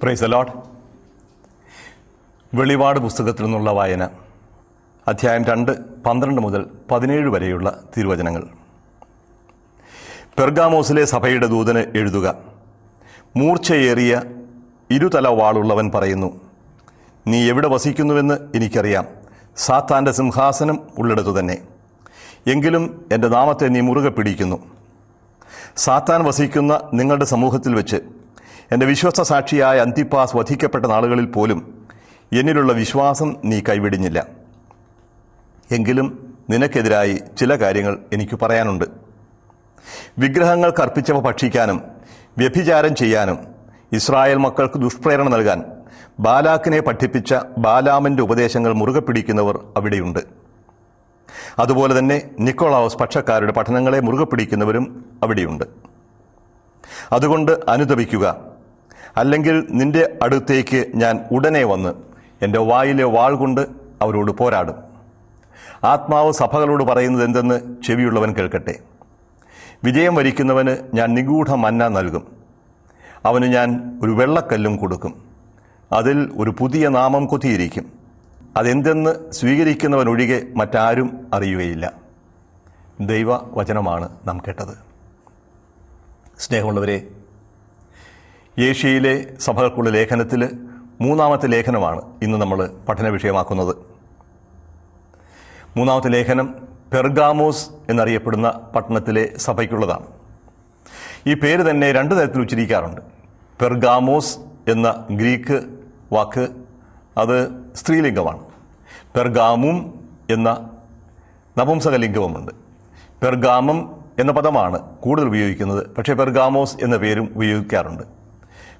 Praise the Lord. വെളിപാട് പുസ്തകത്തിൽ നിന്നുള്ള വായന, അധ്യായം 2, 12 മുതൽ 17 വരെയുള്ള തിരുവചനങ്ങൾ. പെർഗാമോസിലെ സഭയുടെ ദൂതന് എഴുതുക. മൂർച്ചയേറിയ ഇരുതല വാളുള്ളവൻ പറയുന്നു, നീ എവിടെ വസിക്കുന്നുവെന്ന് എനിക്കറിയാം. സാത്താൻ്റെ സിംഹാസനം ഉള്ളിടത്തു തന്നെ. എങ്കിലും എൻ്റെ നാമത്തെ നീ മുറുകെ പിടിക്കുന്നു. സാത്താൻ വസിക്കുന്ന നിങ്ങളുടെ സമൂഹത്തിൽ വെച്ച് എൻ്റെ വിശ്വസ്ത സാക്ഷിയായ അന്തിപ്പാസ് വധിക്കപ്പെട്ട നാളുകളിൽ പോലും എന്നിലുള്ള വിശ്വാസം നീ കൈവിടിഞ്ഞില്ല. എങ്കിലും നിനക്കെതിരായി ചില കാര്യങ്ങൾ എനിക്ക് പറയാനുണ്ട്. വിഗ്രഹങ്ങൾക്ക് അർപ്പിച്ചവ ഭക്ഷിക്കാനും വ്യഭിചാരം ചെയ്യാനും ഇസ്രായേൽ മക്കൾക്ക് ദുഷ്പ്രേരണ നൽകാൻ ബാലാക്കിനെ പഠിപ്പിച്ച ബാലാമിൻ്റെ ഉപദേശങ്ങൾ മുറുകെ പിടിക്കുന്നവർ അവിടെയുണ്ട്. അതുപോലെ തന്നെ നിക്കോളാവോസ് പക്ഷക്കാരുടെ പഠനങ്ങളെ മുറുകെ പിടിക്കുന്നവരും അവിടെയുണ്ട്. അതുകൊണ്ട് അനുതപിക്കുക, അല്ലെങ്കിൽ നിന്റെ അടുത്തേക്ക് ഞാൻ ഉടനെ വന്ന് എൻ്റെ വായിലെ വാൾ കൊണ്ട് അവരോട് പോരാടും. ആത്മാവ് സഭകളോട് പറയുന്നത് എന്തെന്ന് ചെവിയുള്ളവൻ കേൾക്കട്ടെ. വിജയം വരിക്കുന്നവന് ഞാൻ നിഗൂഢ മന്ന നൽകും. അവന് ഞാൻ ഒരു വെള്ളക്കല്ലും കൊടുക്കും. അതിൽ ഒരു പുതിയ നാമം കൊത്തിയിരിക്കും. അതെന്തെന്ന് സ്വീകരിക്കുന്നവനൊഴികെ മറ്റാരും അറിയുകയില്ല. ദൈവവചനമാണ് നാം കേട്ടത്. സ്നേഹമുള്ളവരെ, ഏഷ്യയിലെ സഭകൾക്കുള്ള ലേഖനത്തിൽ 3-ാമത്തെ ലേഖനമാണ് ഇന്ന് നമ്മൾ പഠന വിഷയമാക്കുന്നത്. 3-ാമത്തെ ലേഖനം പെർഗാമോസ് എന്നറിയപ്പെടുന്ന പട്ടണത്തിലെ സഭയ്ക്കുള്ളതാണ്. ഈ പേര് തന്നെ 2 തരത്തിൽ ഉച്ചരിക്കാറുണ്ട്. പെർഗാമോസ് എന്ന ഗ്രീക്ക് വാക്ക് അത് സ്ത്രീലിംഗമാണ്. പെർഗാമും എന്ന നപുംസകലിംഗവുമുണ്ട്. പെർഗാമം എന്ന പദമാണ് കൂടുതൽ ഉപയോഗിക്കുന്നത്, പക്ഷേ പെർഗാമോസ് എന്ന പേരും ഉപയോഗിക്കാറുണ്ട്.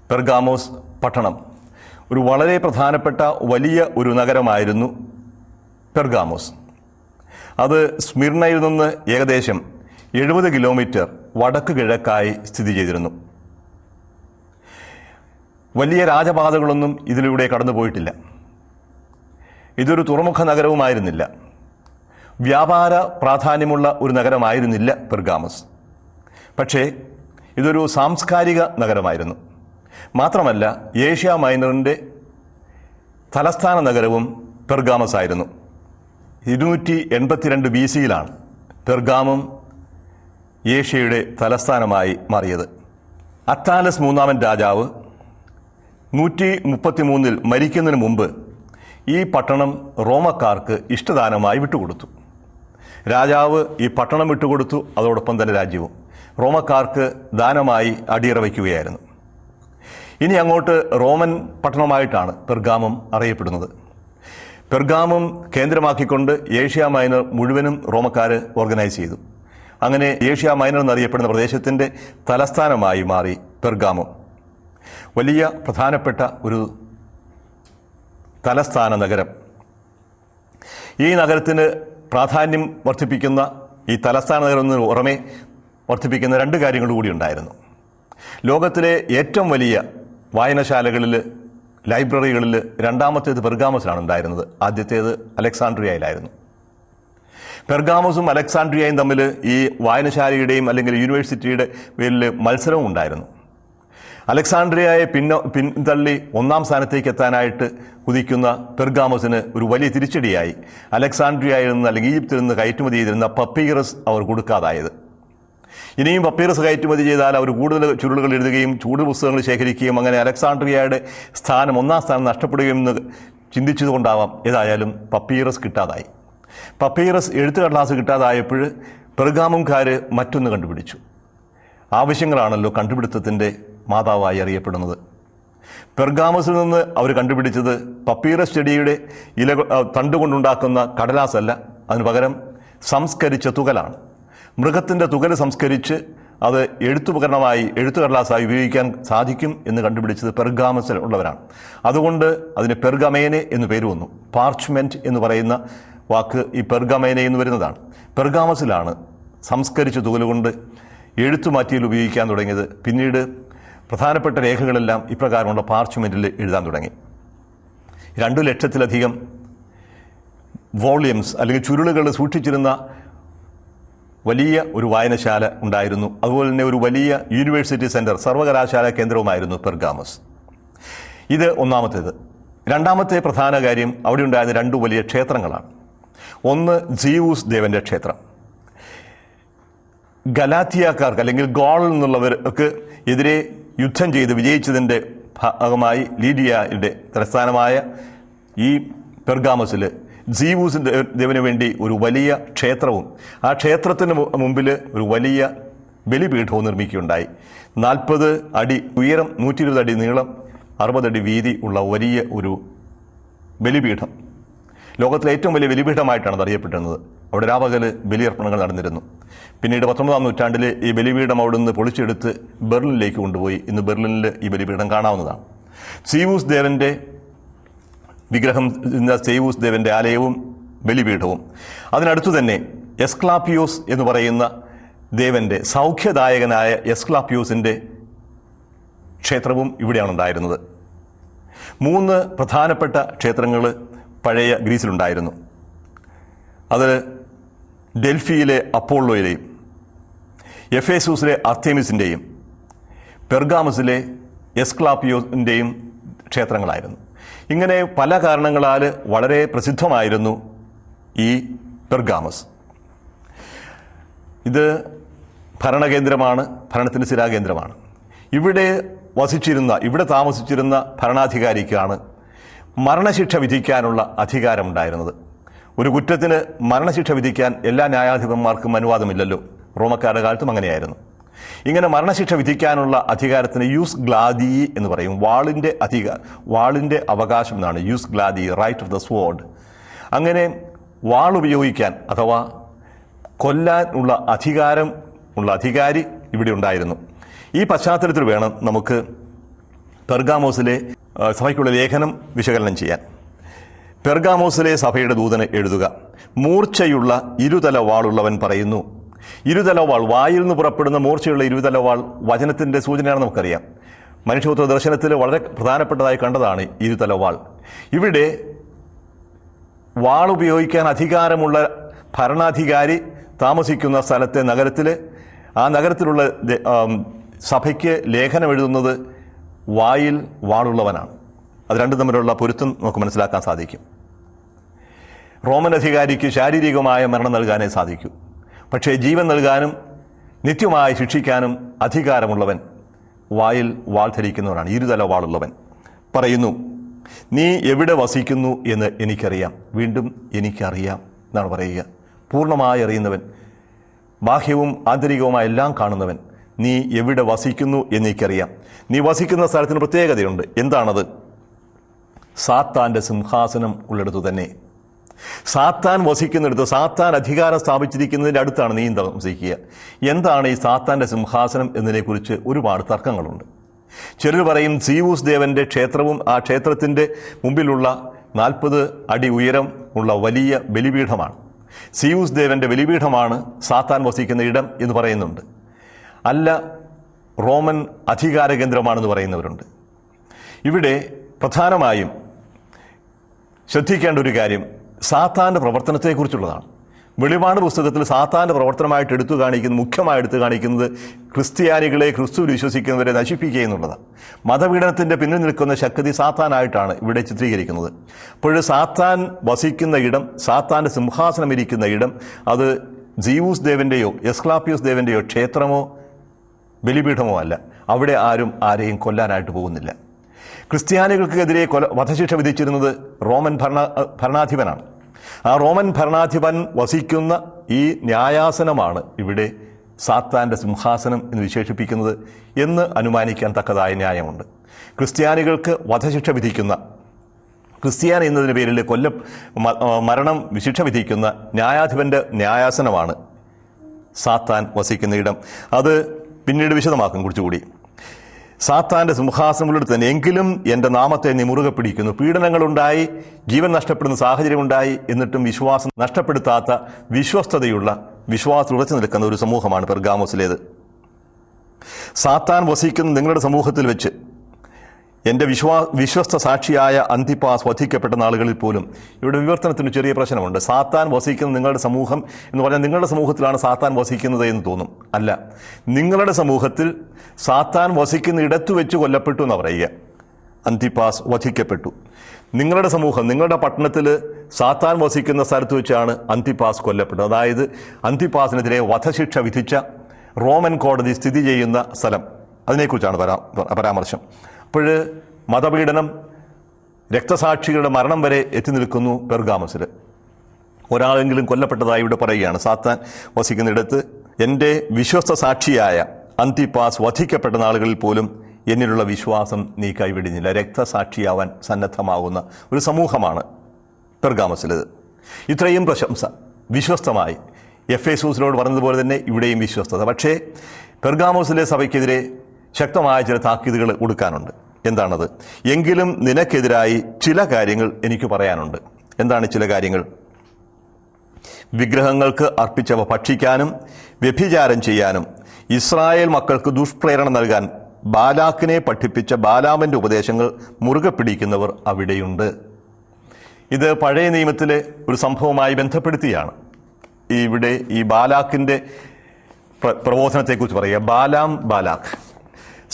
പെർഗാമോസ് പട്ടണം ഒരു വളരെ പ്രധാനപ്പെട്ട വലിയ ഒരു നഗരമായിരുന്നു പെർഗാമോസ്. അത് സ്മിർണയിൽ നിന്ന് ഏകദേശം 70 കിലോമീറ്റർ വടക്ക് കിഴക്കായി സ്ഥിതി ചെയ്തിരുന്നു. വലിയ രാജപാതകളൊന്നും ഇതിലൂടെ കടന്നുപോയിട്ടില്ല. ഇതൊരു തുറമുഖ നഗരവുമായിരുന്നില്ല. വ്യാപാര പ്രാധാന്യമുള്ള ഒരു നഗരമായിരുന്നില്ല പെർഗാമോസ്. പക്ഷേ ഇതൊരു സാംസ്കാരിക നഗരമായിരുന്നു. മാത്രമല്ല, ഏഷ്യ മൈനറിൻ്റെ തലസ്ഥാന നഗരവും പെർഗാമസ് ആയിരുന്നു. 282 BC പെർഗാമം ഏഷ്യയുടെ തലസ്ഥാനമായി മാറിയത്. അത്താലസ് 3-ാമൻ രാജാവ് 133 മരിക്കുന്നതിന് മുമ്പ് ഈ പട്ടണം റോമക്കാർക്ക് ഇഷ്ടദാനമായി വിട്ടുകൊടുത്തു. രാജാവ് ഈ പട്ടണം വിട്ടുകൊടുത്തു, അതോടൊപ്പം തന്നെ രാജ്യവും റോമക്കാർക്ക് ദാനമായി അടിയറ വയ്ക്കുകയായിരുന്നു. ഇനി അങ്ങോട്ട് റോമൻ പട്ടണമായിട്ടാണ് പെർഗാമം അറിയപ്പെടുന്നത്. പെർഗാമം കേന്ദ്രമാക്കിക്കൊണ്ട് ഏഷ്യ മൈനർ മുഴുവനും റോമക്കാർ ഓർഗനൈസ് ചെയ്തു. അങ്ങനെ ഏഷ്യ മൈനർ എന്നറിയപ്പെടുന്ന പ്രദേശത്തിൻ്റെ തലസ്ഥാനമായി മാറി പെർഗാമം. വലിയ പ്രധാനപ്പെട്ട ഒരു തലസ്ഥാന നഗരം. ഈ നഗരത്തിന് പ്രാധാന്യം വർദ്ധിപ്പിക്കുന്ന, ഈ തലസ്ഥാന നഗരത്തിന് പുറമെ വർദ്ധിപ്പിക്കുന്ന 2 കാര്യങ്ങൾ കൂടി ഉണ്ടായിരുന്നു. ലോകത്തിലെ ഏറ്റവും വലിയ വായനശാലകളിൽ, ലൈബ്രറികളിൽ 2-ാമത്തേത് പെർഗാമസിലാണ് ഉണ്ടായിരുന്നത്. ആദ്യത്തേത് അലക്സാണ്ട്രിയയിലായിരുന്നു. പെർഗാമസും അലക്സാണ്ട്രിയയും തമ്മിൽ ഈ വായനശാലയുടെയും അല്ലെങ്കിൽ യൂണിവേഴ്സിറ്റിയുടെ പേരിൽ മത്സരവും ഉണ്ടായിരുന്നു. അലക്സാണ്ട്രിയയെ പിന്തള്ളി 1-ാം സ്ഥാനത്തേക്ക് എത്താനായിട്ട് കുതിക്കുന്ന പെർഗാമസിന് ഒരു വലിയ തിരിച്ചടിയായി അലക്സാണ്ട്രിയയിൽ നിന്ന് അല്ലെങ്കിൽ ഈജിപ്തിൽ നിന്ന് കയറ്റുമതി ചെയ്തിരുന്ന പപ്പീറസ് അവർ കൊടുക്കാതായത്. ഇനിയും പപ്പീറസ് കയറ്റുമതി ചെയ്താൽ അവർ കൂടുതൽ ചുരുളുകൾ എഴുതുകയും കൂടുതൽ പുസ്തകങ്ങൾ ശേഖരിക്കുകയും അങ്ങനെ അലക്സാണ്ട്രിയയുടെ സ്ഥാനം 1-ാം സ്ഥാനം നഷ്ടപ്പെടുകയും എന്ന് ചിന്തിച്ചതുകൊണ്ടാവാം ഏതായാലും പപ്പീറസ് കിട്ടാതായി. പപ്പീറസ് എഴുത്തുകടലാസ് കിട്ടാതായപ്പോൾ പെർഗാമംകാർ മറ്റൊന്ന് കണ്ടുപിടിച്ചു. ആവശ്യങ്ങളാണല്ലോ കണ്ടുപിടുത്തത്തിൻ്റെ മാതാവായി അറിയപ്പെടുന്നത്. പെർഗാമസിൽ നിന്ന് അവർ കണ്ടുപിടിച്ചത് പപ്പീറസ് ചെടിയുടെ തണ്ടുകൊണ്ടുണ്ടാക്കുന്ന കടലാസല്ല, അതിനു പകരം സംസ്കരിച്ച തുകലാണ്. മൃഗത്തിൻ്റെ തുകൽ സംസ്കരിച്ച് അത് എഴുത്തുപകരണമായി, എഴുത്തുകടലാസായി ഉപയോഗിക്കാൻ സാധിക്കും എന്ന് കണ്ടുപിടിച്ചത് പെർഗാമസിൽ ഉള്ളവരാണ്. അതുകൊണ്ട് അതിന് പെർഗമേനെ എന്ന് പേര് വന്നു. പാർച്ച്മെൻറ്റ് എന്ന് പറയുന്ന വാക്ക് ഈ പെർഗമേനെ എന്ന് വരുന്നതാണ്. പെർഗാമസിലാണ് സംസ്കരിച്ച തുകലുകൊണ്ട് എഴുത്തുമാറ്റിയിൽ ഉപയോഗിക്കാൻ തുടങ്ങിയത്. പിന്നീട് പ്രധാനപ്പെട്ട രേഖകളെല്ലാം ഇപ്രകാരമുള്ള പാർച്ച്മെൻറ്റിൽ എഴുതാൻ തുടങ്ങി. 2 ലക്ഷത്തിലധികം വോള്യൂംസ് അല്ലെങ്കിൽ ചുരുളുകൾ സൂക്ഷിച്ചിരുന്ന വലിയ ഒരു വായനശാല ഉണ്ടായിരുന്നു. അതുപോലെ തന്നെ ഒരു വലിയ യൂണിവേഴ്സിറ്റി സെൻറ്റർ, സർവകലാശാല കേന്ദ്രവുമായിരുന്നു പെർഗാമസ്. ഇത് ഒന്നാമത്തേത്. രണ്ടാമത്തെ പ്രധാന കാര്യം അവിടെ ഉണ്ടായിരുന്ന രണ്ട് വലിയ ക്ഷേത്രങ്ങളാണ്. ഒന്ന് സീയൂസ് ദേവൻ്റെ ക്ഷേത്രം. ഗലാത്തിയക്കാർക്ക് അല്ലെങ്കിൽ ഗോൾ എന്നുള്ളവർക്ക് എതിരെ യുദ്ധം ചെയ്ത് വിജയിച്ചതിൻ്റെ ഭാഗമായി ലീഡിയയുടെ തലസ്ഥാനമായ ഈ പെർഗാമസിൽ സീയൂസിൻ്റെ ദേവന് വേണ്ടി ഒരു വലിയ ക്ഷേത്രവും ആ ക്ഷേത്രത്തിന് മുമ്പിൽ ഒരു വലിയ ബലിപീഠവും നിർമ്മിക്കുകയുണ്ടായി. 40 അടി ഉയരം, 120 അടി നീളം, 60 അടി വീതി ഉള്ള വലിയ ഒരു ബലിപീഠം. ലോകത്തിലെ ഏറ്റവും വലിയ ബലിപീഠമായിട്ടാണ് അത് അറിയപ്പെട്ടിരുന്നത്. അവിടെ രാപകല് ബലിയർപ്പണങ്ങൾ നടന്നിരുന്നു. പിന്നീട് 19-ാം നൂറ്റാണ്ടിൽ ഈ ബലിപീഠം അവിടെ നിന്ന് പൊളിച്ചെടുത്ത് ബെർലിനിലേക്ക് കൊണ്ടുപോയി. ഇന്ന് ബെർലിനിൽ ഈ ബലിപീഠം കാണാവുന്നതാണ്. സീയൂസ് ദേവൻ്റെ വിഗ്രഹം, സീയൂസ് ദേവൻ്റെ ആലയവും ബലിപീഠവും. അതിനടുത്തു തന്നെ എസ്ക്ലാപ്പിയോസ് എന്ന് പറയുന്ന ദേവൻ്റെ, സൗഖ്യദായകനായ എസ്ക്ലാപ്പിയോസിൻ്റെ ക്ഷേത്രവും ഇവിടെയാണ് ഉണ്ടായിരുന്നത്. 3 പ്രധാനപ്പെട്ട ക്ഷേത്രങ്ങൾ പഴയ ഗ്രീസിലുണ്ടായിരുന്നു. അത് ഡെൽഫിയിലെ അപ്പോളോയിലെയും, എഫേസൂസിലെ അർത്തേമിസിൻ്റെയും, പെർഗാമസിലെ എസ്ക്ലാപ്പിയോസിൻ്റെയും ക്ഷേത്രങ്ങളായിരുന്നു. ഇങ്ങനെ പല കാരണങ്ങളാൽ വളരെ പ്രസിദ്ധമായിരുന്നു ഈ പെർഗാമസ്. ഇത് ഭരണകേന്ദ്രമാണ്, ഭരണത്തിൻ്റെ സ്ഥിരാകേന്ദ്രമാണ്. ഇവിടെ താമസിച്ചിരുന്ന ഭരണാധികാരിക്കാണ് മരണശിക്ഷ വിധിക്കാനുള്ള അധികാരമുണ്ടായിരുന്നത്. ഒരു കുറ്റത്തിന് മരണശിക്ഷ വിധിക്കാൻ എല്ലാ ന്യായാധിപന്മാർക്കും അനുവാദമില്ലല്ലോ. റോമക്കാരുടെ കാലത്തും അങ്ങനെയായിരുന്നു. ഇങ്ങനെ മരണശിക്ഷ വിധിക്കാനുള്ള അധികാരത്തിന് യൂസ് ഗ്ലാദി എന്ന് പറയും. വാളിൻ്റെ അവകാശം എന്നാണ് യൂസ് ഗ്ലാദി, റൈറ്റ് ഓഫ് ദ സ്വോർഡ്. അങ്ങനെ വാൾ ഉപയോഗിക്കാൻ അഥവാ കൊല്ലാൻ ഉള്ള അധികാരി ഇവിടെ ഉണ്ടായിരുന്നു. ഈ പശ്ചാത്തലത്തിൽ വേണം നമുക്ക് പെർഗാമോസിലെ സഭയ്ക്കുള്ള ലേഖനം വിശകലനം ചെയ്യാൻ. പെർഗാമോസിലെ സഭയുടെ ദൂതന് എഴുതുക. മൂർച്ചയുള്ള ഇരുതല വാളുള്ളവൻ പറയുന്നു. ഇരുതല വാൾ, വായിൽ നിന്ന് പുറപ്പെടുന്ന മൂർച്ചയുള്ള ഇരുതല വാൾ വചനത്തിൻ്റെ സൂചനയാണെന്ന് നമുക്കറിയാം. മനുഷ്യപുത്ര ദർശനത്തിൽ വളരെ പ്രധാനപ്പെട്ടതായി കണ്ടതാണ് ഇരുതല വാൾ. ഇവിടെ വാൾ ഉപയോഗിക്കാൻ അധികാരമുള്ള ഭരണാധികാരി താമസിക്കുന്ന സ്ഥലത്തെ നഗരത്തിൽ, ആ നഗരത്തിലുള്ള സഭയ്ക്ക് ലേഖനം എഴുതുന്നത് വായിൽ വാളുള്ളവനാണ്. അത് രണ്ടും തമ്മിലുള്ള പൊരുത്തം നമുക്ക് മനസ്സിലാക്കാൻ സാധിക്കും. റോമൻ അധികാരിക്ക് ശാരീരികമായ മരണം നൽകാനേ സാധിക്കൂ. പക്ഷേ ജീവൻ നൽകാനും നിത്യമായി ശിക്ഷിക്കാനും അധികാരമുള്ളവൻ വായിൽ വാൾ ധരിക്കുന്നവനാണ്. ഇരുതല വാളുള്ളവൻ പറയുന്നു, നീ എവിടെ വസിക്കുന്നു എന്ന് എനിക്കറിയാം. വീണ്ടും എനിക്കറിയാം എന്നാണ് പറയുക. പൂർണ്ണമായി അറിയുന്നവൻ, ബാഹ്യവും ആന്തരികവുമായ എല്ലാം കാണുന്നവൻ. നീ എവിടെ വസിക്കുന്നു എന്നെനിക്കറിയാം. നീ വസിക്കുന്ന സ്ഥലത്തിന് പ്രത്യേകതയുണ്ട്. എന്താണത്? സാത്താൻ്റെ സിംഹാസനം ഉള്ളിടത്തു തന്നെ. സാത്താൻ വസിക്കുന്നിടത്ത്, സാത്താൻ അധികാരം സ്ഥാപിച്ചിരിക്കുന്നതിൻ്റെ അടുത്താണ് നീ താമസിക്കുക. എന്താണ് ഈ സാത്താൻ്റെ സിംഹാസനം എന്നതിനെക്കുറിച്ച് ഒരുപാട് തർക്കങ്ങളുണ്ട്. ചിലർ പറയും സീയൂസ് ദേവൻ്റെ ക്ഷേത്രവും ആ ക്ഷേത്രത്തിൻ്റെ മുമ്പിലുള്ള 40 അടി ഉയരം ഉള്ള വലിയ ബലിപീഠമാണ്. സീയൂസ് ദേവൻ്റെ ബലിപീഠമാണ് സാത്താൻ വസിക്കുന്ന ഇടം എന്ന് പറയുന്നുണ്ട്. അല്ല, റോമൻ അധികാര കേന്ദ്രമാണെന്ന് പറയുന്നവരുണ്ട്. ഇവിടെ പ്രധാനമായും ശ്രദ്ധിക്കേണ്ട ഒരു കാര്യം സാത്താൻ്റെ പ്രവർത്തനത്തെക്കുറിച്ചുള്ളതാണ്. വെളിപാട് പുസ്തകത്തിൽ സാത്താൻ്റെ പ്രവർത്തനമായിട്ട് മുഖ്യമായി എടുത്തു കാണിക്കുന്നത് ക്രിസ്ത്യാനികളെ, ക്രിസ്തുവിൽ വിശ്വസിക്കുന്നവരെ നശിപ്പിക്കുക എന്നുള്ളതാണ്. മതപീഡനത്തിൻ്റെ പിന്നിൽ നിൽക്കുന്ന ശക്തി സാത്താനായിട്ടാണ് ഇവിടെ ചിത്രീകരിക്കുന്നത്. അപ്പോൾ സാത്താൻ വസിക്കുന്ന ഇടം, സാത്താൻ്റെ സിംഹാസനം ഇരിക്കുന്ന ഇടം, അത് സീയൂസ് ദേവൻ്റെയോ എസ്ക്ലാപ്പിയോസ് ദേവൻ്റെയോ ക്ഷേത്രമോ ബലിപീഠമോ അല്ല. അവിടെ ആരും ആരെയും കൊല്ലാനായിട്ട് പോകുന്നില്ല. ക്രിസ്ത്യാനികൾക്കെതിരെ വധശിക്ഷ വിധിച്ചിരുന്നത് റോമൻ ഭരണാധിപനാണ്. ആ റോമൻ ഭരണാധിപൻ വസിക്കുന്ന ഈ ന്യായാസനമാണ് ഇവിടെ സാത്താൻ്റെ സിംഹാസനം എന്ന് വിശേഷിപ്പിക്കുന്നത് എന്ന് അനുമാനിക്കാൻ തക്കതായ ന്യായമുണ്ട്. ക്രിസ്ത്യാനികൾക്ക് വധശിക്ഷ വിധിക്കുന്ന, ക്രിസ്ത്യാനി എന്നതിന് പേരിൽ മരണം ശിക്ഷ വിധിക്കുന്ന ന്യായാധിപൻ്റെ ന്യായാസനമാണ് സാത്താൻ വസിക്കുന്ന ഇടം. അത് പിന്നീട് വിശദമാക്കും കുറച്ചുകൂടി. സാത്താൻ്റെ സിംഹാസനങ്ങളുടെ തന്നെ എങ്കിലും എൻ്റെ നാമത്തെ നീ മുറുകെ പിടിക്കുന്നു. പീഡനങ്ങളുണ്ടായി, ജീവൻ നഷ്ടപ്പെടുന്ന സാഹചര്യമുണ്ടായി, എന്നിട്ടും വിശ്വാസം നഷ്ടപ്പെടുത്താത്ത വിശ്വസ്തതയുള്ള, വിശ്വാസം ഉറച്ചു നിൽക്കുന്ന ഒരു സമൂഹമാണ് പെർഗാമോസിലേത്. സാത്താൻ വസിക്കുന്ന നിങ്ങളുടെ സമൂഹത്തിൽ വെച്ച് എൻ്റെ വിശ്വസ്ത സാക്ഷിയായ അന്തിപ്പാസ് വധിക്കപ്പെട്ട നാളുകളിൽ പോലും ഇവിടെ വിവർത്തനത്തിന് ചെറിയ പ്രശ്നമുണ്ട്. സാത്താൻ വസിക്കുന്ന നിങ്ങളുടെ സമൂഹം എന്ന് പറഞ്ഞാൽ നിങ്ങളുടെ സമൂഹത്തിലാണ് സാത്താൻ വസിക്കുന്നത് എന്ന് തോന്നും. അല്ല, നിങ്ങളുടെ സമൂഹത്തിൽ സാത്താൻ വസിക്കുന്ന ഇടത്തു വെച്ച് കൊല്ലപ്പെട്ടു എന്ന് പറയുക. അന്തിപ്പാസ് വധിക്കപ്പെട്ടു. നിങ്ങളുടെ സമൂഹം, നിങ്ങളുടെ പട്ടണത്തിൽ സാത്താൻ വസിക്കുന്ന സ്ഥലത്ത് വെച്ചാണ് അന്തിപ്പാസ് കൊല്ലപ്പെട്ടത്. അതായത് അന്തിപ്പാസിനെതിരെ വധശിക്ഷ വിധിച്ച റോമൻ കോടതി സ്ഥിതി ചെയ്യുന്ന സ്ഥലം, അതിനെക്കുറിച്ചാണ് പരാമർശം. അപ്പോൾ മതപീഡനം, രക്തസാക്ഷികളുടെ മരണം വരെ എത്തി നിൽക്കുന്നു പെർഗാമസിൽ. ഒരാളെങ്കിലും കൊല്ലപ്പെട്ടതായി ഇവിടെ പറയുകയാണ്. സാത്താൻ വസിക്കുന്നിടത്ത് എൻ്റെ വിശ്വസ്ത സാക്ഷിയായ അന്തിപ്പാസ് വധിക്കപ്പെട്ട നാളുകളിൽ പോലും എന്നിലുള്ള വിശ്വാസം നീ കൈവിടിഞ്ഞില്ല. രക്തസാക്ഷിയാവാൻ സന്നദ്ധമാകുന്ന ഒരു സമൂഹമാണ് പെർഗാമസിലേത്. ഇത്രയും പ്രശംസ വിശ്വസ്തമായി എഫേസൂസിനോട് പറഞ്ഞതുപോലെ തന്നെ ഇവിടെയും വിശ്വസ്തത. പക്ഷേ പെർഗാമോസിലെ സഭയ്ക്കെതിരെ ശക്തമായ ചില താക്കീതുകൾ കൊടുക്കാനുണ്ട്. എന്താണത്? എങ്കിലും നിനക്കെതിരായി ചില കാര്യങ്ങൾ എനിക്ക് പറയാനുണ്ട്. എന്താണ് ചില കാര്യങ്ങൾ? വിഗ്രഹങ്ങൾക്ക് അർപ്പിച്ചവ ഭക്ഷിക്കാനും വ്യഭിചാരം ചെയ്യാനും ഇസ്രായേൽ മക്കൾക്ക് ദുഷ്പ്രേരണ നൽകാൻ ബാലാക്കിനെ പഠിപ്പിച്ച ബാലാമിൻ്റെ ഉപദേശങ്ങൾ മുറുകെ പിടിക്കുന്നവർ അവിടെയുണ്ട്. ഇത് പഴയ നിയമത്തിലെ ഒരു സംഭവമായി ബന്ധപ്പെടുത്തിയാണ് ഇവിടെ ഈ ബാലാക്കിൻ്റെ പ്രബോധനത്തെക്കുറിച്ച് പറയുക. ബാലാക്ക്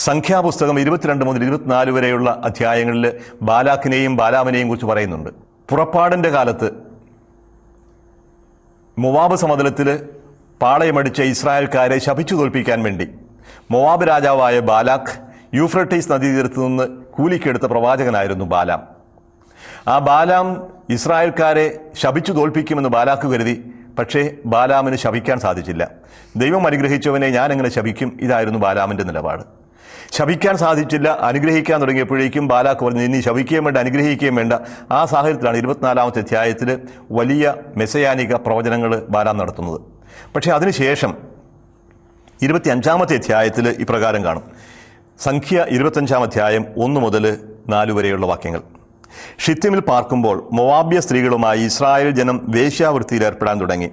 സംഖ്യാപുസ്തകം 22 മുതൽ 24 വരെയുള്ള അധ്യായങ്ങളിൽ ബാലാക്കിനെയും ബാലാമിനെയും കുറിച്ച് പറയുന്നുണ്ട്. പുറപ്പാടിൻ്റെ കാലത്ത് മൊവാബ് സമതലത്തിൽ പാളയമടിച്ച ഇസ്രായേൽക്കാരെ ശപിച്ചു തോൽപ്പിക്കാൻ വേണ്ടി മൊവാബ് രാജാവായ ബാലാക്ക് യൂഫ്രട്ടീസ് നദീതീരത്ത് നിന്ന് കൂലിക്കെടുത്ത പ്രവാചകനായിരുന്നു ബാലാം. ആ ബാലാം ഇസ്രായേൽക്കാരെ ശപിച്ചു തോൽപ്പിക്കുമെന്ന് ബാലാക്ക് കരുതി. പക്ഷേ ബാലാമിന് ശപിക്കാൻ സാധിച്ചില്ല. ദൈവം അനുഗ്രഹിച്ചവനെ ഞാൻ എങ്ങനെ ശപിക്കും? ഇതായിരുന്നു ബാലാമിൻ്റെ നിലപാട്. ശപിക്കാൻ സാധിച്ചില്ല. അനുഗ്രഹിക്കാൻ തുടങ്ങിയപ്പോഴേക്കും ബാലാക്ക് പറഞ്ഞു, ഇനി ശപിക്കുകയും വേണ്ട അനുഗ്രഹിക്കുകയും വേണ്ട. ആ സാഹചര്യത്തിലാണ് 24-ാമത്തെ അധ്യായത്തിൽ വലിയ മെസ്സയാനിക പ്രവചനങ്ങൾ ബാലാം നടത്തുന്നത്. പക്ഷേ അതിനുശേഷം 25-ാമത്തെ അധ്യായത്തിൽ ഇപ്രകാരം കാണും. സംഖ്യ 25-ാം അധ്യായം 1 മുതൽ 4 വരെയുള്ള വാക്യങ്ങൾ. ഷിത്തിമിൽ പാർക്കുമ്പോൾ മൊവാബ്യ സ്ത്രീകളുമായി ഇസ്രായേൽ ജനം വേശ്യാവൃത്തിയിൽ ഏർപ്പെടാൻ തുടങ്ങി.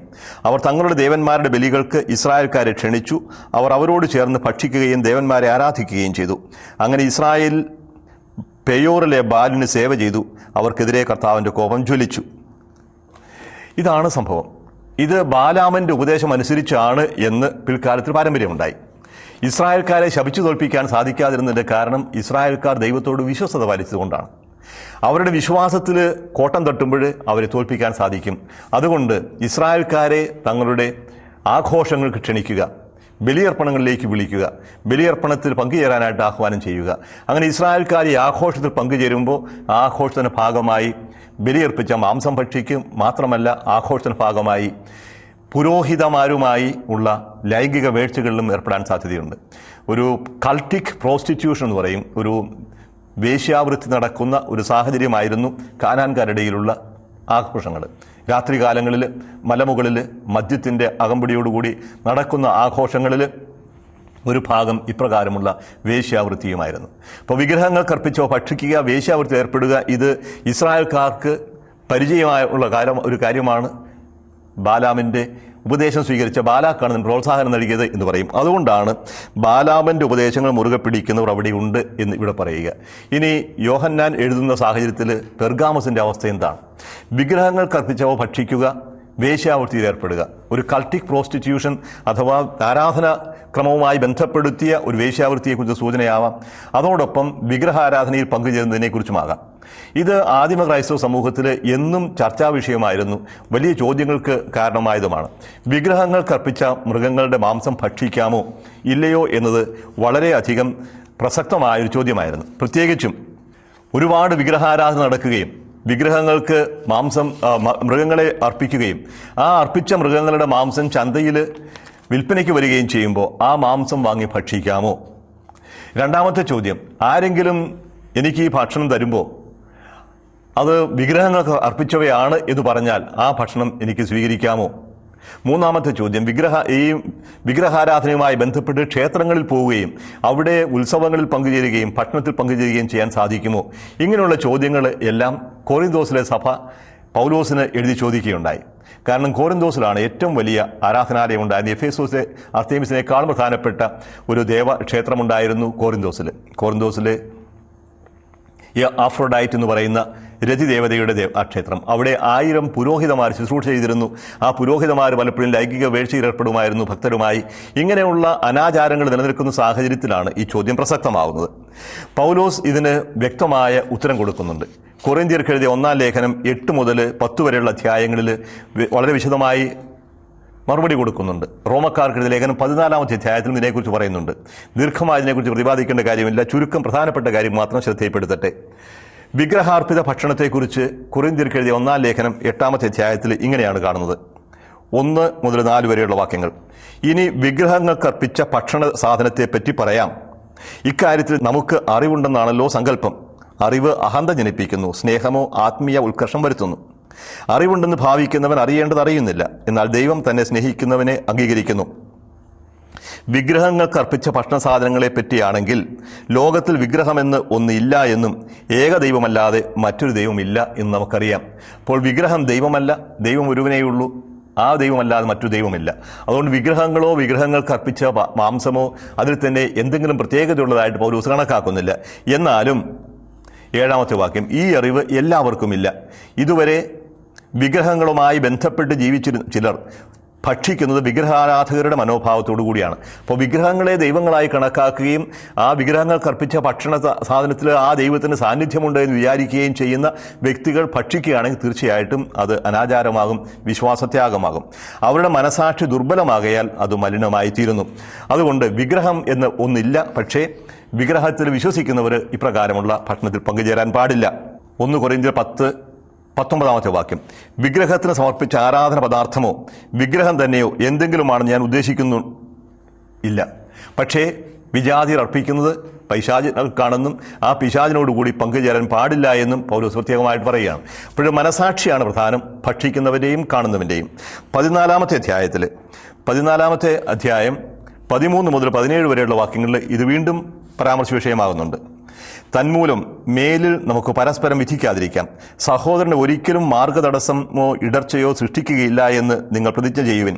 അവർ തങ്ങളുടെ ദേവന്മാരുടെ ബലികൾക്ക് ഇസ്രായേൽക്കാരെ ക്ഷണിച്ചു. അവർ അവരോട് ചേർന്ന് ഭക്ഷിക്കുകയും ദേവന്മാരെ ആരാധിക്കുകയും ചെയ്തു. അങ്ങനെ ഇസ്രായേൽ പെയോറിലെ ബാലിന് സേവ ചെയ്തു. അവർക്കെതിരെ കർത്താവിൻ്റെ കോപം ജ്വലിച്ചു. ഇതാണ് സംഭവം. ഇത് ബാലാമിൻ്റെ ഉപദേശം അനുസരിച്ചാണ് എന്ന് പിൽക്കാലത്തിൽ പാരമ്പര്യമുണ്ടായി. ഇസ്രായേൽക്കാരെ ശപിച്ചു തോൽപ്പിക്കാൻ സാധിക്കാതിരുന്നതിൻ്റെ കാരണം ഇസ്രായേൽക്കാർ ദൈവത്തോട് വിശ്വസ്തത പാലിച്ചതുകൊണ്ടാണ്. അവരുടെ വിശ്വാസത്തിൽ കോട്ടം തട്ടുമ്പോൾ അവരെ തോൽപ്പിക്കാൻ സാധിക്കും. അതുകൊണ്ട് ഇസ്രായേൽക്കാരെ തങ്ങളുടെ ആഘോഷങ്ങൾക്ക് ക്ഷണിക്കുക, ബലിയർപ്പണങ്ങളിലേക്ക് വിളിക്കുക, ബലിയർപ്പണത്തിൽ പങ്കുചേരാനായിട്ട് ആഹ്വാനം ചെയ്യുക. അങ്ങനെ ഇസ്രായേൽക്കാർ ഈ ആഘോഷത്തിൽ പങ്കുചേരുമ്പോൾ ആഘോഷത്തിൻ്റെ ഭാഗമായി ബലിയർപ്പിച്ച മാംസം ഭക്ഷിക്കും. മാത്രമല്ല ആഘോഷത്തിൻ്റെ ഭാഗമായി പുരോഹിതന്മാരുമായി ഉള്ള ലൈംഗിക വേഴ്ചകളിലും ഏർപ്പെടാൻ സാധ്യതയുണ്ട്. ഒരു കൾട്ടിക് പ്രോസ്റ്റിറ്റ്യൂഷൻ എന്ന് പറയും, ഒരു വേശ്യാവൃത്തി നടക്കുന്ന ഒരു സാഹചര്യമായിരുന്നു കാനാൻകാരുടെയിലുള്ള ആഘോഷങ്ങൾ. രാത്രികാലങ്ങളിൽ മലമുകളിൽ മദ്യത്തിൻ്റെ അകമ്പടിയോടുകൂടി നടക്കുന്ന ആഘോഷങ്ങളിൽ ഒരു ഭാഗം ഇപ്രകാരമുള്ള വേശ്യാവൃത്തിയുമായിരുന്നു. അപ്പോൾ വിഗ്രഹങ്ങൾക്കർപ്പിച്ചോ ഭക്ഷിക്കുക, വേശ്യാവൃത്തി ഏർപ്പെടുക, ഇത് ഇസ്രായേൽക്കാർക്ക് പരിചയമായുള്ള ഒരു കാര്യമാണ്. ബാലാമിൻ്റെ ഉപദേശം സ്വീകരിച്ച ബാലാക്കാണ് പ്രോത്സാഹനം നൽകിയത് എന്ന് പറയും. അതുകൊണ്ടാണ് ബാലാമിൻ്റെ ഉപദേശങ്ങൾ മുറുകെ പിടിക്കുന്നവർ അവിടെയുണ്ട് എന്ന് ഇവിടെ പറയുക. ഇനി യോഹന്നാൻ എഴുതുന്ന സാഹചര്യത്തിൽ പെർഗാമസിൻ്റെ അവസ്ഥ എന്താണ്? വിഗ്രഹങ്ങൾക്കർപ്പിച്ചവ ഭക്ഷിക്കുക, വേശ്യാവൃത്തിയിൽ ഏർപ്പെടുക, ഒരു കൾട്ടിക് പ്രോസ്റ്റിറ്റ്യൂഷൻ അഥവാ ആരാധന ക്രമവുമായി ബന്ധപ്പെടുത്തിയ ഒരു വേശ്യാവൃത്തിയെക്കുറിച്ച് സൂചനയാവാം. അതോടൊപ്പം വിഗ്രഹാരാധനയിൽ പങ്കുചേരുന്നതിനെക്കുറിച്ചുമാകാം. ഇത് ആദിമ ക്രൈസ്തവ സമൂഹത്തിൽ എന്നും ചർച്ചാ വിഷയമായിരുന്നു, വലിയ ചോദ്യങ്ങൾക്ക് കാരണമായതുമാണ്. വിഗ്രഹങ്ങൾക്കർപ്പിച്ച മൃഗങ്ങളുടെ മാംസം ഭക്ഷിക്കാമോ ഇല്ലയോ എന്നത് വളരെയധികം പ്രസക്തമായൊരു ചോദ്യമായിരുന്നു. പ്രത്യേകിച്ചും ഒരുപാട് വിഗ്രഹാരാധന നടക്കുകയും വിഗ്രഹങ്ങൾക്ക് മൃഗങ്ങളെ അർപ്പിക്കുകയും ആ അർപ്പിച്ച മൃഗങ്ങളുടെ മാംസം ചന്തയിൽ വിൽപ്പനയ്ക്ക് വരികയും ചെയ്യുമ്പോൾ ആ മാംസം വാങ്ങി ഭക്ഷിക്കാമോ? രണ്ടാമത്തെ ചോദ്യം, ആരെങ്കിലും എനിക്ക് ഈ ഭക്ഷണം തരുമ്പോൾ അത് വിഗ്രഹങ്ങൾക്ക് അർപ്പിച്ചവയാണ് എന്ന് പറഞ്ഞാൽ ആ ഭക്ഷണം എനിക്ക് സ്വീകരിക്കാമോ? മൂന്നാമത്തെ ചോദ്യം, വിഗ്രഹാരാധനയുമായി ബന്ധപ്പെട്ട് ക്ഷേത്രങ്ങളിൽ പോവുകയും അവിടെ ഉത്സവങ്ങളിൽ പങ്കുചേരുകയും ഭക്ഷണത്തിൽ പങ്കുചേരുകയും ചെയ്യാൻ സാധിക്കുമോ? ഇങ്ങനെയുള്ള ചോദ്യങ്ങൾ എല്ലാം കോറിന്തോസിലെ സഭ പൗലോസിന് എഴുതി ചോദിക്കുകയുണ്ടായി. കാരണം കോറിന്തോസിലാണ് ഏറ്റവും വലിയ ആരാധനാലയം ഉണ്ടായിരുന്നത്. എഫേസോസിലെ അർത്തേമിസിനേക്കാളും പ്രധാനപ്പെട്ട ഒരു ദേവക്ഷേത്രമുണ്ടായിരുന്നു കോറിന്തോസിൽ. ഈ ആഫ്രോഡൈറ്റ് എന്ന് പറയുന്ന രതിദേവതയുടെ ക്ഷേത്രം. അവിടെ 1000 പുരോഹിതന്മാർ ശുശ്രൂഷ ചെയ്തിരുന്നു. ആ പുരോഹിതന്മാർ പലപ്പോഴും ലൈംഗിക വീഴ്ചയിൽ ഏർപ്പെടുമായിരുന്നു ഭക്തരുമായി. ഇങ്ങനെയുള്ള അനാചാരങ്ങൾ നിലനിൽക്കുന്ന സാഹചര്യത്തിലാണ് ഈ ചോദ്യം പ്രസക്തമാവുന്നത്. പൗലോസ് ഇതിന് വ്യക്തമായ ഉത്തരം കൊടുക്കുന്നുണ്ട്. കൊറിന്ത്യർക്ക് എഴുതിയ 1-ാം ലേഖനം 8 മുതൽ 10 വരെയുള്ള അധ്യായങ്ങളിൽ വളരെ വിശദമായി മറുപടി കൊടുക്കുന്നുണ്ട്. റോമക്കാർക്ക് എഴുതിയ ലേഖനം 14-ാമത്തെ അധ്യായത്തിൽ ഇതിനെക്കുറിച്ച് പറയുന്നുണ്ട്. ദീർഘമായി ഇതിനെക്കുറിച്ച് പ്രതിപാദിക്കേണ്ട കാര്യമില്ല. ചുരുക്കം പ്രധാനപ്പെട്ട കാര്യം മാത്രം ശ്രദ്ധയിൽപ്പെടുത്തട്ടെ. വിഗ്രഹാർപ്പിത ഭക്ഷണത്തെക്കുറിച്ച് കൊറിന്ത്യർക്ക് എഴുതിയ 1-ാം ലേഖനം 8-ാമത്തെ അധ്യായത്തിൽ ഇങ്ങനെയാണ് കാണുന്നത്. 1 മുതൽ 4 വരെയുള്ള വാക്യങ്ങൾ. ഇനി വിഗ്രഹങ്ങൾക്കർപ്പിച്ച ഭക്ഷണ സാധനത്തെപ്പറ്റി പറയാം. ഇക്കാര്യത്തിൽ നമുക്ക് അറിവുണ്ടെന്നാണല്ലോ സങ്കല്പം. അറിവ് അഹന്ത ജനിപ്പിക്കുന്നു, സ്നേഹമോ ആത്മീയ ഉത്കർഷം വരുത്തുന്നു. അറിവുണ്ടെന്ന് ഭാവിക്കുന്നവൻ അറിയേണ്ടത് അറിയുന്നില്ല, എന്നാൽ ദൈവം തന്നെ സ്നേഹിക്കുന്നവനെ അംഗീകരിക്കുന്നു. വിഗ്രഹങ്ങൾക്കർപ്പിച്ച ഭക്ഷണ സാധനങ്ങളെ പറ്റിയാണെങ്കിൽ ലോകത്തിൽ വിഗ്രഹമെന്ന് ഒന്നില്ല എന്നും ഏകദൈവമല്ലാതെ മറ്റൊരു ദൈവമില്ല എന്ന് നമുക്കറിയാം. അപ്പോൾ വിഗ്രഹം ദൈവമല്ല, ദൈവം ഒരുവനേയുള്ളൂ. ആ ദൈവമല്ലാതെ മറ്റു ദൈവമില്ല. അതുകൊണ്ട് വിഗ്രഹങ്ങളോ വിഗ്രഹങ്ങൾക്കർപ്പിച്ച മാംസമോ അതിൽ തന്നെ എന്തെങ്കിലും പ്രത്യേകതയുള്ളതായിട്ട് പൗലോസ് കണക്കാക്കുന്നില്ല. എന്നാലും 7-ാമത്തെ വാക്യം, ഈ അറിവ് എല്ലാവർക്കുമില്ല. ഇതുവരെ വിഗ്രഹങ്ങളുമായി ബന്ധപ്പെട്ട് ജീവിച്ചിരുന്ന ചിലർ ഭക്ഷിക്കുന്നത് വിഗ്രഹാരാധകരുടെ മനോഭാവത്തോടു കൂടിയാണ്. അപ്പോൾ വിഗ്രഹങ്ങളെ ദൈവങ്ങളായി കണക്കാക്കുകയും ആ വിഗ്രഹങ്ങൾക്കർപ്പിച്ച ഭക്ഷണ സാധനത്തിൽ ആ ദൈവത്തിന് സാന്നിധ്യമുണ്ട് എന്ന് വിചാരിക്കുകയും ചെയ്യുന്ന വ്യക്തികൾ ഭക്ഷിക്കുകയാണെങ്കിൽ തീർച്ചയായിട്ടും അത് അനാചാരമാകും, വിശ്വാസത്യാഗമാകും. അവരുടെ മനസാക്ഷി ദുർബലമാകയാൽ അത് മലിനമായി തീരുന്നു. അതുകൊണ്ട് വിഗ്രഹം എന്ന് ഒന്നില്ല. പക്ഷേ വിഗ്രഹത്തിൽ വിശ്വസിക്കുന്നവർ ഇപ്രകാരമുള്ള ഭക്ഷണത്തിൽ പങ്കുചേരാൻ പാടില്ല. 1 കൊരിന്ത്യർ 10:19 വാക്യം, വിഗ്രഹത്തിന് സമർപ്പിച്ച ആരാധന പദാർത്ഥമോ വിഗ്രഹം തന്നെയോ എന്തെങ്കിലുമാണെന്ന് ഞാൻ ഉദ്ദേശിക്കുന്നു ഇല്ല. പക്ഷേ വിജാതിയർ അർപ്പിക്കുന്നത് പൈശാചികൾക്കാണെന്നും ആ പിശാചിനോടുകൂടി പങ്കുചേരാൻ പാടില്ല എന്നും പൗലോസ് പ്രത്യേകമായിട്ട് പറയുകയാണ്. അപ്പോഴും മനസാക്ഷിയാണ് പ്രധാനം, ഭക്ഷിക്കുന്നവൻ്റെയും കാണുന്നവൻ്റെയും. 14-ാമത്തെ അധ്യായം 13 മുതൽ 17 വരെയുള്ള വാക്യങ്ങളിൽ ഇത് വീണ്ടും പരാമർശ വിഷയമാകുന്നുണ്ട്. തന്മൂലം മേലിൽ നമുക്ക് പരസ്പരം വിധിക്കാതിരിക്കാം. സഹോദരന് ഒരിക്കലും മാർഗതടസ്സമോ ഇടർച്ചയോ സൃഷ്ടിക്കുകയില്ല എന്ന് നിങ്ങൾ പ്രതിജ്ഞ ചെയ്യുവിൻ.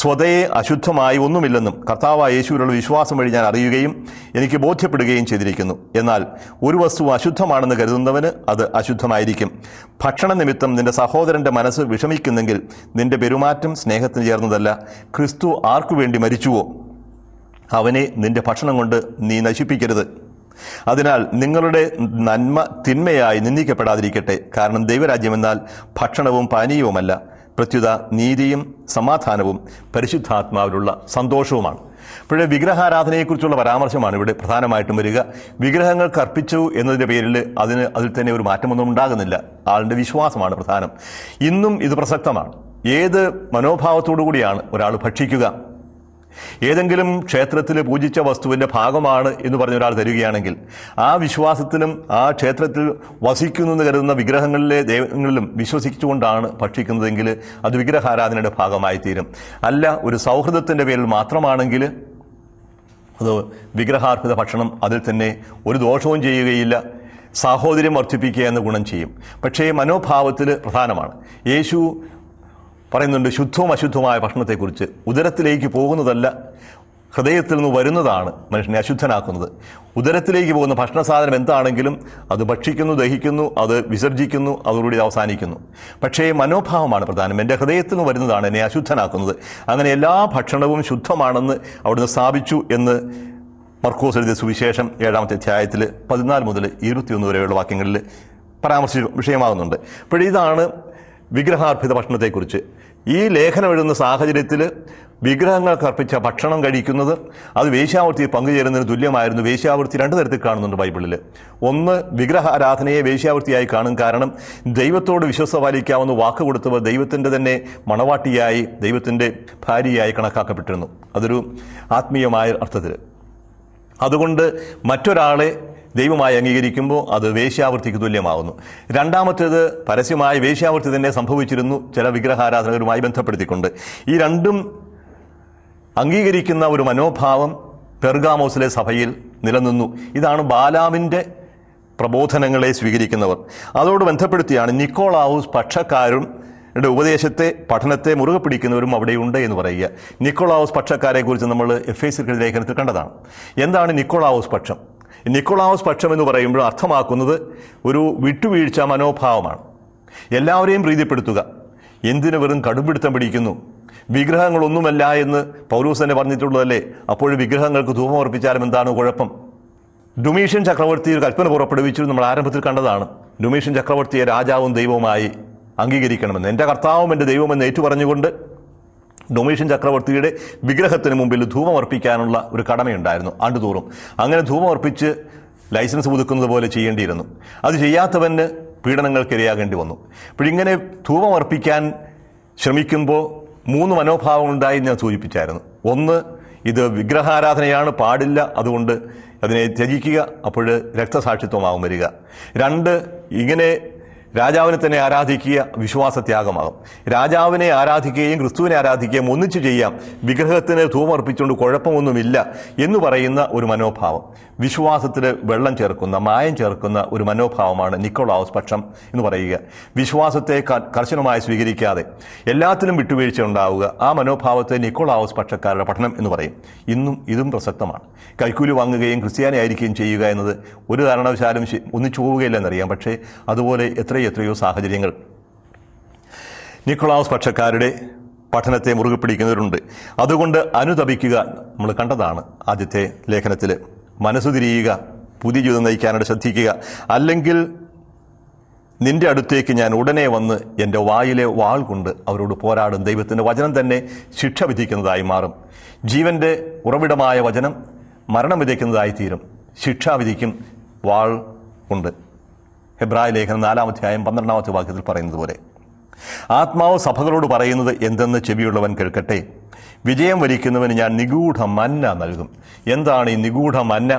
സ്വതയെ അശുദ്ധമായി ഒന്നുമില്ലെന്നും കർത്താവായ യേശുവിലുള്ള വിശ്വാസം വഴി ഞാൻ അറിയുകയും എനിക്ക് ബോധ്യപ്പെടുകയും ചെയ്തിരിക്കുന്നു. എന്നാൽ ഒരു വസ്തു അശുദ്ധമാണെന്ന് കരുതുന്നവന് അത് അശുദ്ധമായിരിക്കും. ഭക്ഷണ നിമിത്തം നിന്റെ സഹോദരൻ്റെ മനസ്സ് വിഷമിക്കുന്നെങ്കിൽ നിന്റെ പെരുമാറ്റം സ്നേഹത്തിന് ചേർന്നതല്ല. ക്രിസ്തു ആർക്കു വേണ്ടി മരിച്ചുവോ അവനെ നിന്റെ ഭക്ഷണം കൊണ്ട് നീ നശിപ്പിക്കരുത്. അതിനാൽ നിങ്ങളുടെ നന്മ തിന്മയായി നിന്ദിക്കപ്പെടാതിരിക്കട്ടെ. കാരണം ദൈവരാജ്യമെന്നാൽ ഭക്ഷണവും പാനീയവുമല്ല, പ്രത്യുത നീതിയും സമാധാനവും പരിശുദ്ധാത്മാവിലുള്ള സന്തോഷവുമാണ്. ഇപ്പോഴേ വിഗ്രഹാരാധനയെക്കുറിച്ചുള്ള പരാമർശമാണ് ഇവിടെ പ്രധാനമായിട്ടും വരിക. വിഗ്രഹങ്ങൾക്ക് അർപ്പിച്ചു എന്നതിൻ്റെ പേരിൽ അതിൽ തന്നെ ഒരു മാറ്റമൊന്നും ഉണ്ടാകുന്നില്ല. ആളുടെ വിശ്വാസമാണ് പ്രധാനം. ഇന്നും ഇത് പ്രസക്തമാണ്. ഏത് മനോഭാവത്തോടു കൂടിയാണ് ഒരാൾ ഭക്ഷിക്കുക? ഏതെങ്കിലും ക്ഷേത്രത്തിൽ പൂജിച്ച വസ്തുവിൻ്റെ ഭാഗമാണ് എന്ന് പറഞ്ഞ ഒരാൾ തരികയാണെങ്കിൽ ആ വിശ്വാസത്തിലും ആ ക്ഷേത്രത്തിൽ വസിക്കുന്നു എന്ന് കരുതുന്ന വിഗ്രഹങ്ങളിലെ ദൈവങ്ങളിലും വിശ്വസിച്ചുകൊണ്ടാണ് ഭക്ഷിക്കുന്നതെങ്കിൽ അത് വിഗ്രഹാരാധനയുടെ ഭാഗമായി തീരും. അല്ല, ഒരു സൗഹൃദത്തിൻ്റെ പേരിൽ മാത്രമാണെങ്കിൽ അത് വിഗ്രഹാർപ്പിത ഭക്ഷണം അതിൽ തന്നെ ഒരു ദോഷവും ചെയ്യുകയില്ല, സാഹോദര്യം വർദ്ധിപ്പിക്കുക എന്ന ഗുണം ചെയ്യും. പക്ഷേ മനോഭാവത്തിൽ പ്രധാനമാണ്. യേശു പറയുന്നുണ്ട് ശുദ്ധവും അശുദ്ധവുമായ ഭക്ഷണത്തെക്കുറിച്ച്. ഉദരത്തിലേക്ക് പോകുന്നതല്ല, ഹൃദയത്തിൽ നിന്ന് വരുന്നതാണ് മനുഷ്യനെ അശുദ്ധനാക്കുന്നത്. ഉദരത്തിലേക്ക് പോകുന്ന ഭക്ഷണ സാധനം എന്താണെങ്കിലും അത് ഭക്ഷിക്കുന്നു, ദഹിക്കുന്നു, അത് വിസർജിക്കുന്നു, അതോടുകൂടി അവസാനിക്കുന്നു. പക്ഷേ മനോഭാവമാണ് പ്രധാനം. എൻ്റെ ഹൃദയത്തിൽ നിന്ന് വരുന്നതാണ് എന്നെ അശുദ്ധനാക്കുന്നത്. അങ്ങനെ എല്ലാ ഭക്ഷണവും ശുദ്ധമാണെന്ന് അവിടുന്ന് സ്ഥാപിച്ചു എന്ന് മർക്കോസ് എഴുതിയ സുവിശേഷം 7-ാമത്തെ അധ്യായത്തിൽ 14 മുതൽ 21 വരെയുള്ള വാക്യങ്ങളിൽ പരാമർശിച്ച വിഷയമാകുന്നുണ്ട്. അപ്പോഴിതാണ് വിഗ്രഹാർപ്പിത ഭക്ഷണത്തെക്കുറിച്ച്. ഈ ലേഖനം എഴുതുന്ന സാഹചര്യത്തിൽ വിഗ്രഹങ്ങൾക്ക് അർപ്പിച്ച ഭക്ഷണം കഴിക്കുന്നത് അത് വേശ്യാവൃത്തിയിൽ പങ്കുചേരുന്നതിന് തുല്യമായിരുന്നു. വേശ്യാവൃത്തി 2 തരത്തിൽ കാണുന്നുണ്ട് ബൈബിളിൽ. ഒന്ന്, വിഗ്രഹാരാധനയെ വേശ്യാവൃത്തിയായി കാണും. കാരണം ദൈവത്തോട് വിശ്വസ്ത പാലിക്കാവുന്ന വാക്ക് കൊടുത്തവർ ദൈവത്തിൻ്റെ തന്നെ മണവാട്ടിയായി, ദൈവത്തിൻ്റെ ഭാര്യയായി കണക്കാക്കപ്പെട്ടിരുന്നു. അതൊരു ആത്മീയമായ അർത്ഥത്തിൽ. അതുകൊണ്ട് മറ്റൊരാളെ ദൈവമായി അംഗീകരിക്കുമ്പോൾ അത് വേശ്യാവൃത്തിക്ക് തുല്യമാകുന്നു. രണ്ടാമത്തേത്, പരസ്യമായ വേശ്യാവൃത്തി തന്നെ സംഭവിച്ചിരുന്നു ചില വിഗ്രഹാരാധകരുമായി ബന്ധപ്പെടുത്തിക്കൊണ്ട്. ഈ രണ്ടും അംഗീകരിക്കുന്ന ഒരു മനോഭാവം പെർഗാമോസിലെ സഭയിൽ നിലനിന്നു. ഇതാണ് ബാലാമിൻ്റെ പ്രബോധനങ്ങളെ സ്വീകരിക്കുന്നവർ. അതോട് ബന്ധപ്പെടുത്തിയാണ് നിക്കോളാവൂസ് പക്ഷക്കാരും ഉപദേശത്തെ പഠനത്തെ മുറുകെ പിടിക്കുന്നവരും അവിടെയുണ്ട് എന്ന് പറയുക. നിക്കോളാവൂസ് പക്ഷക്കാരെ കുറിച്ച് നമ്മൾ എഫേസ്യർ ലേഖനത്തിൽ കണ്ടതാണ്. എന്താണ് നിക്കോളാവൂസ് പക്ഷം? നിക്കോളാവസ് പക്ഷം എന്ന് പറയുമ്പോൾ അർത്ഥമാക്കുന്നത് ഒരു വിട്ടുവീഴ്ച മനോഭാവമാണ്. എല്ലാവരെയും പ്രീതിപ്പെടുത്തുക. എന്തിനു വെറും കടുംപിടുത്തം പിടിക്കുന്നു? വിഗ്രഹങ്ങളൊന്നുമല്ല എന്ന് പൗലോസ് തന്നെ പറഞ്ഞിട്ടുള്ളതല്ലേ? അപ്പോൾ വിഗ്രഹങ്ങൾക്ക് ധൂപം അർപ്പിച്ചാലും എന്താണ് കുഴപ്പം? ഡൊമീഷ്യൻ ചക്രവർത്തി ഒരു കൽപ്പന പുറപ്പെടുവിച്ചു, നമ്മൾ ആരംഭത്തിൽ കണ്ടതാണ്. ഡൊമീഷ്യൻ ചക്രവർത്തിയെ രാജാവും ദൈവവുമായി അംഗീകരിക്കണമെന്ന്, എൻ്റെ കർത്താവും എൻ്റെ ദൈവമെന്ന് ഏറ്റുപറഞ്ഞുകൊണ്ട് ഡൊമീഷ്യൻ ചക്രവർത്തിയുടെ വിഗ്രഹത്തിന് മുമ്പിൽ ധൂപം അർപ്പിക്കാനുള്ള ഒരു കടമയുണ്ടായിരുന്നു ആണ്ടുതോറും. അങ്ങനെ ധൂപം അർപ്പിച്ച് ലൈസൻസ് പുതുക്കുന്നത് പോലെ ചെയ്യേണ്ടിയിരുന്നു. അത് ചെയ്യാത്തവന് പീഡനങ്ങൾക്കിരയാകേണ്ടി വന്നു. അപ്പോഴിങ്ങനെ ധൂപം അർപ്പിക്കാൻ ശ്രമിക്കുമ്പോൾ 3 മനോഭാവങ്ങളുണ്ടായി ഞാൻ സൂചിപ്പിച്ചായിരുന്നു. ഒന്ന്, ഇത് വിഗ്രഹാരാധനയാണ്, പാടില്ല, അതുകൊണ്ട് അതിനെ ത്യജിക്കുക, അപ്പോൾ രക്തസാക്ഷിത്വമാകും വരിക. 2, ഇങ്ങനെ രാജാവിനെ തന്നെ ആരാധിക്കുക, വിശ്വാസത്യാഗമാകും. രാജാവിനെ ആരാധിക്കുകയും ക്രിസ്തുവിനെ ആരാധിക്കുകയും ഒന്നിച്ചു ചെയ്യാം, വിഗ്രഹത്തിന് ധൂപമർപ്പിച്ചുകൊണ്ട് കുഴപ്പമൊന്നുമില്ല എന്ന് പറയുന്ന ഒരു മനോഭാവം, വിശ്വാസത്തിൽ വെള്ളം ചേർക്കുന്ന, മായം ചേർക്കുന്ന ഒരു മനോഭാവമാണ് നിക്കോളാവസ് പക്ഷം എന്ന് പറയുക. വിശ്വാസത്തെ കർശനമായി സ്വീകരിക്കാതെ എല്ലാത്തിലും വിട്ടുവീഴ്ച ഉണ്ടാവുക, ആ മനോഭാവത്തെ നിക്കോളാവസ് പക്ഷക്കാരുടെ പഠനം എന്ന് പറയും. ഇതും പ്രസക്തമാണ്. കൈക്കൂലി വാങ്ങുകയും ക്രിസ്ത്യാനി ആയിരിക്കുകയും ചെയ്യുക എന്നത് ഒരു കാരണവശാലും ഒന്നിച്ചു പോവുകയില്ലെന്നറിയാം. പക്ഷേ അതുപോലെ എത്രയോ സാഹചര്യങ്ങൾ നിക്കോളാവസ് പക്ഷക്കാരുടെ പഠനത്തെ മുറുകെ പിടിക്കുന്നവരുണ്ട്. അതുകൊണ്ട് അനുതപിക്കുക, നമ്മൾ കണ്ടതാണ് ആദ്യത്തെ ലേഖനത്തിൽ. മനസ്സു തിരിയുക, പുതിയ ജീവിതം നയിക്കാനായിട്ട് ശ്രദ്ധിക്കുക. അല്ലെങ്കിൽ നിന്റെ അടുത്തേക്ക് ഞാൻ ഉടനെ വന്ന് എൻ്റെ വായിലെ വാൾ കൊണ്ട് അവരോട് പോരാടും. ദൈവത്തിൻ്റെ വചനം തന്നെ ശിക്ഷ വിധിക്കുന്നതായി മാറും. ജീവൻ്റെ ഉറവിടമായ വചനം മരണം വിധിക്കുന്നതായി തീരും. ശിക്ഷാവിധിക്കും വാൾ ഉണ്ട്. ഹെബ്രായ ലേഖനം 4-ാം അധ്യായം 12-ാമത്തെ വാക്യത്തിൽ പറയുന്നത് പോലെ, ആത്മാവ് സഭകളോട് പറയുന്നത് എന്തെന്ന് ചെവിയുള്ളവൻ കേൾക്കട്ടെ. വിജയം വരിക്കുന്നവന് ഞാൻ നിഗൂഢ മന്ന നൽകും. എന്താണ് ഈ നിഗൂഢ മന്ന?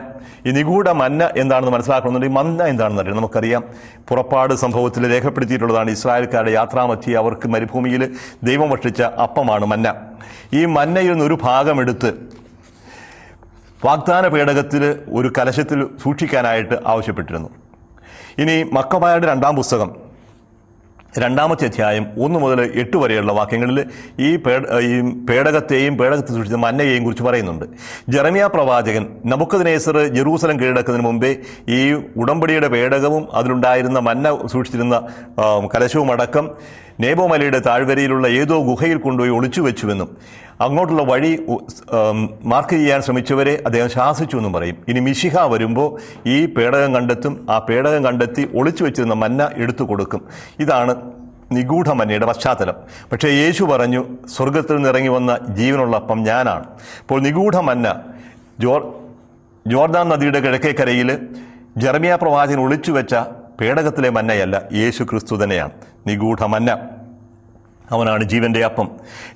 ഈ നിഗൂഢ മന്ന എന്താണെന്ന് മനസ്സിലാക്കണമെന്നുണ്ടെങ്കിൽ മന്ന എന്താണെന്ന് അറിയാം. നമുക്കറിയാം, പുറപ്പാട് സംഭവത്തിൽ രേഖപ്പെടുത്തിയിട്ടുള്ളതാണ്. ഇസ്രായേൽക്കാരുടെ യാത്രാമധ്യേ അവർക്ക് മരുഭൂമിയിൽ ദൈവം ഭക്ഷിച്ച അപ്പമാണ് മന്ന. ഈ മന്നയിൽ നിന്നൊരു ഭാഗമെടുത്ത് വാഗ്ദാന പേടകത്തിൽ ഒരു കലശത്തിൽ സൂക്ഷിക്കാനായിട്ട് ആവശ്യപ്പെട്ടിരുന്നു. ഇനി മക്കബായരുടെ 2-ാം പുസ്തകം 2-ാമത്തെ അധ്യായം 1 മുതൽ 8 വരെയുള്ള വാക്യങ്ങളിൽ ഈ പേടകത്തെയും പേടകത്തിൽ സൂക്ഷിച്ച മന്നയെയും കുറിച്ച് പറയുന്നുണ്ട്. ജെറമ്യാ പ്രവാചകൻ നബൂഖദ്നേസർ ജെറൂസലം കീഴടക്കുന്നതിന് മുമ്പേ ഈ ഉടമ്പടിയുടെ പേടകവും അതിലുണ്ടായിരുന്ന മന്ന സൂക്ഷിച്ചിരുന്ന കലശവും അടക്കം നേബോ മലയുടെ താഴ്വരയിലുള്ള ഏതോ ഗുഹയിൽ കൊണ്ടുപോയി ഒളിച്ചു വെച്ചുവെന്നും അങ്ങോട്ടുള്ള വഴി മാർക്ക് ചെയ്യാൻ ശ്രമിച്ചവരെ അദ്ദേഹം ശാസിച്ചു എന്നും പറയും. ഇനി മിശിഹ വരുമ്പോൾ ഈ പേടകം കണ്ടെത്തും, ആ പേടകം കണ്ടെത്തി ഒളിച്ചു വെച്ചിരുന്ന മന്ന എടുത്തു കൊടുക്കും. ഇതാണ് നിഗൂഢ മന്നയുടെ പശ്ചാത്തലം. പക്ഷേ യേശു പറഞ്ഞു, സ്വർഗത്തിൽ നിന്നിറങ്ങി വന്ന ജീവനുള്ള അപ്പം ഞാനാണ്. അപ്പോൾ നിഗൂഢ മന്ന ജോർദാൻ നദിയുടെ കിഴക്കേക്കരയിൽ ജെറമ്യാ പ്രവാചകൻ ഒളിച്ചു വെച്ച പേടകത്തിലെ മന്നയല്ല, യേശു ക്രിസ്തു തന്നെയാണ് നിഗൂഢ മന്ന. അവനാണ് ജീവൻ്റെ അപ്പം.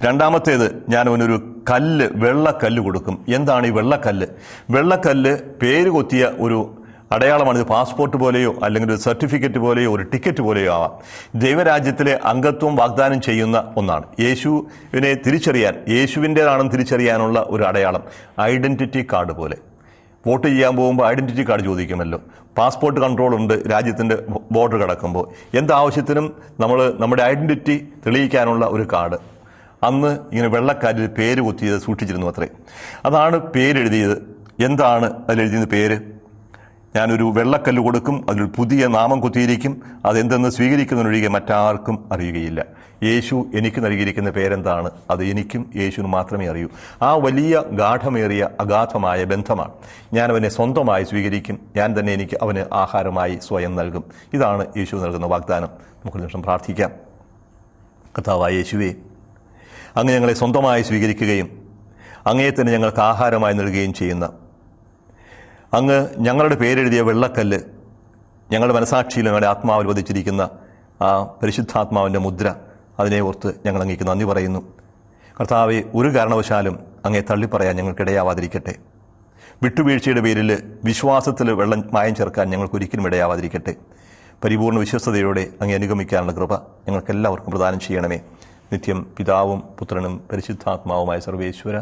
2-ാമത്തേത്, ഞാൻ അവനൊരു കല്ല്, വെള്ളക്കല്ല് കൊടുക്കും. എന്താണ് ഈ വെള്ളക്കല്ല്? വെള്ളക്കല്ല് പേര് കൊത്തിയ ഒരു അടയാളമാണ്. ഇത് പാസ്പോർട്ട് പോലെയോ അല്ലെങ്കിൽ ഒരു സർട്ടിഫിക്കറ്റ് പോലെയോ ഒരു ടിക്കറ്റ് പോലെയോ ആവാം. ദൈവരാജ്യത്തിലെ അംഗത്വം വാഗ്ദാനം ചെയ്യുന്ന ഒന്നാണ്. യേശുവിനെ തിരിച്ചറിയാൻ, യേശുവിൻ്റേതാണെന്ന് തിരിച്ചറിയാനുള്ള ഒരു അടയാളം, ഐഡൻറ്റിറ്റി കാർഡ് പോലെ. വോട്ട് ചെയ്യാൻ പോകുമ്പോൾ ഐഡൻറ്റിറ്റി കാർഡ് ചോദിക്കുമല്ലോ. പാസ്പോർട്ട് കൺട്രോൾ ഉണ്ട് രാജ്യത്തിൻ്റെ ബോർഡർ കടക്കുമ്പോൾ. എന്താവശ്യത്തിനും നമ്മുടെ ഐഡൻറ്റിറ്റി തെളിയിക്കാനുള്ള ഒരു കാർഡ്. അന്ന് ഇങ്ങനെ വെള്ളക്കാരിൽ പേര് കുത്തിയത് സൂക്ഷിച്ചിരുന്നു അത്രേ. അതാണ് പേരെഴുതിയത്. എന്താണ് അതിലെഴുതിയത് പേര്? ഞാനൊരു വെള്ളക്കല്ല് കൊടുക്കും, അതിൽ പുതിയ നാമം കുത്തിയിരിക്കും. അതെന്തെന്ന് സ്വീകരിക്കുന്നതിനൊഴികെ മറ്റാർക്കും അറിയുകയില്ല. യേശു എനിക്ക് നൽകിയിരിക്കുന്ന പേരെന്താണ്? അത് എനിക്കും യേശുവിന് മാത്രമേ അറിയൂ. ആ വലിയ ഗാഠമേറിയ അഗാധമായ ബന്ധമാണ്. ഞാനവനെ സ്വന്തമായി സ്വീകരിക്കും. ഞാൻ തന്നെ അവന് ആഹാരമായി സ്വയം നൽകും. ഇതാണ് യേശു നൽകുന്ന വാഗ്ദാനം. നമുക്കൊരു നിമിഷം പ്രാർത്ഥിക്കാം. കർത്താവായ യേശുവേ, അങ്ങ് ഞങ്ങളെ സ്വന്തമായി സ്വീകരിക്കുകയും അങ്ങയെ തന്നെ ഞങ്ങൾക്ക് ആഹാരമായി നൽകുകയും ചെയ്യുന്ന അങ്ങ് ഞങ്ങളുടെ പേരെഴുതിയ വെള്ളക്കല്ല്, ഞങ്ങളുടെ മനസാക്ഷിയിൽ ഞങ്ങളുടെ ആത്മാവിൽ വധിച്ചിരിക്കുന്ന ആ പരിശുദ്ധാത്മാവിൻ്റെ മുദ്ര, അതിനെ ഓർത്ത് ഞങ്ങൾ അങ്ങേക്ക് നന്ദി പറയുന്നു. കർത്താവെ, ഒരു കാരണവശാലും അങ്ങേ തള്ളിപ്പറയാൻ ഞങ്ങൾക്കിടയാവാതിരിക്കട്ടെ. വിട്ടുവീഴ്ചയുടെ പേരിൽ വിശ്വാസത്തിൽ വെള്ളം മായം ചേർക്കാൻ ഞങ്ങൾക്കൊരിക്കലും ഇടയാവാതിരിക്കട്ടെ. പരിപൂർണ്ണ വിശ്വസ്തയോടെ അങ്ങേ അനുഗമിക്കാനുള്ള കൃപ ഞങ്ങൾക്കെല്ലാവർക്കും പ്രദാനം ചെയ്യണമേ. നിത്യം പിതാവും പുത്രനും പരിശുദ്ധാത്മാവുമായ സർവേശ്വര